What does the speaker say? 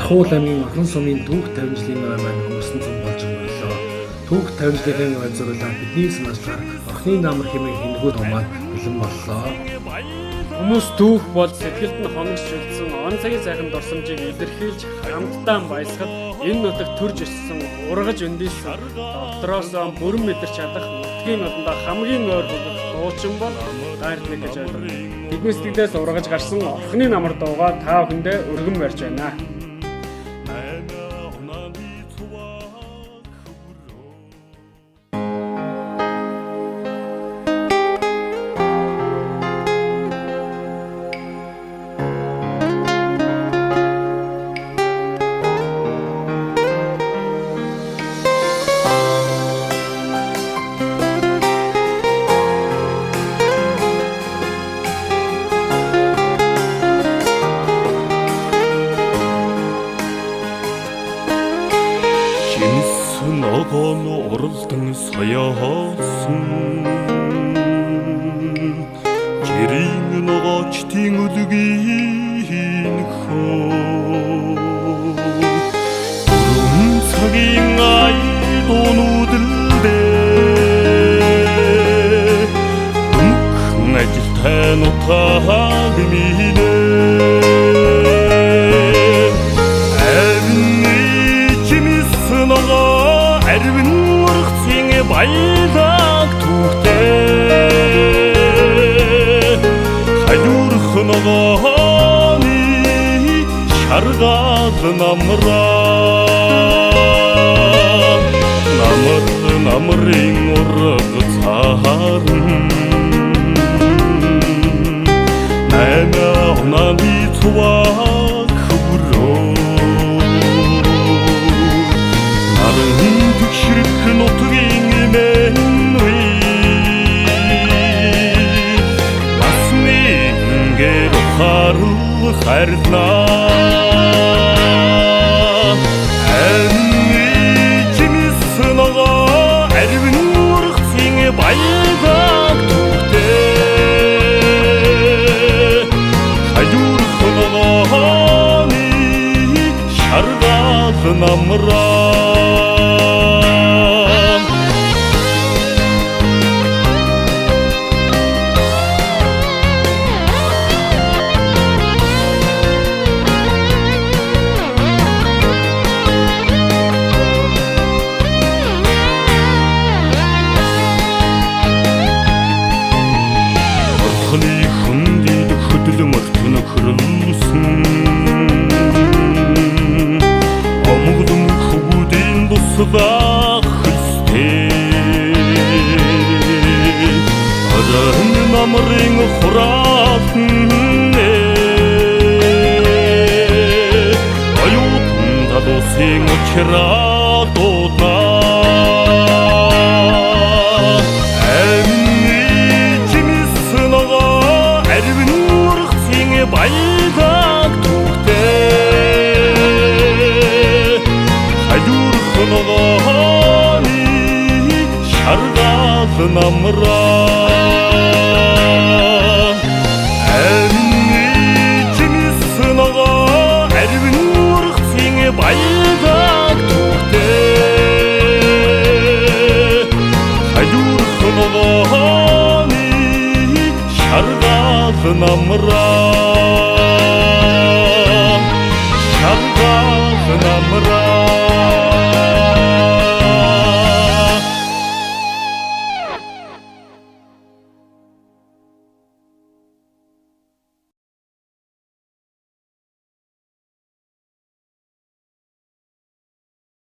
Архуул аймгийн Орхон сумын түүх тавинжлын ой маань өнгөрсөн зам болж өнгөрлөө. Түүх тавинжлын ой зурлаа бидний санаачлаар Орхны намар хэмээн хинэгүүд хумаад бэлэн боллоо. Хүмүүс түүх бол сэтгэлд нь хоногч үлдсэн он цагийн сайхан дурсамжийг илэрхийлж хамтдаа баясгал энэ нутаг төрж өссөн ургаж өндийсэн дотроосоо бүрэн мэдэрч чадах нутгийн олондоо хамгийн ойр хөгөх дуучин бол дайртлыг гэж ойлгоо. Бидний сэтгэлдээс ургаж гарсан Орхны намар дуугаа та бүхэндээ өргөн барьж байна. Ногоон уралдан саяасан жирийн ногоочтын үлгийн хөө бүрэн цагийн айдуунуудэлдээ дүнхэн ажилтай нутаг минь Арвин ургацын баялаг түүхтэй хажуурх ногооны шаргал намрын ургацаар нана унаны цуваг хөрөө Ширх нутгийн мэн уй Насны гэр харл харнаа Анни чимис ногоо арвин ургацын баялаг түүхтэй хажуурх ногооны шаргал намраа Судах христээ Аран намрын хураатн Аюутн дадусын чирадууднаа Амни чимис ногоо арвин ургацын баялаг түүхтэй хажуурх ногооны шаргал намраа Амни чимис ногоо арвин ургацын баялаг түүхтэй хажуурх ногооны шаргал намраа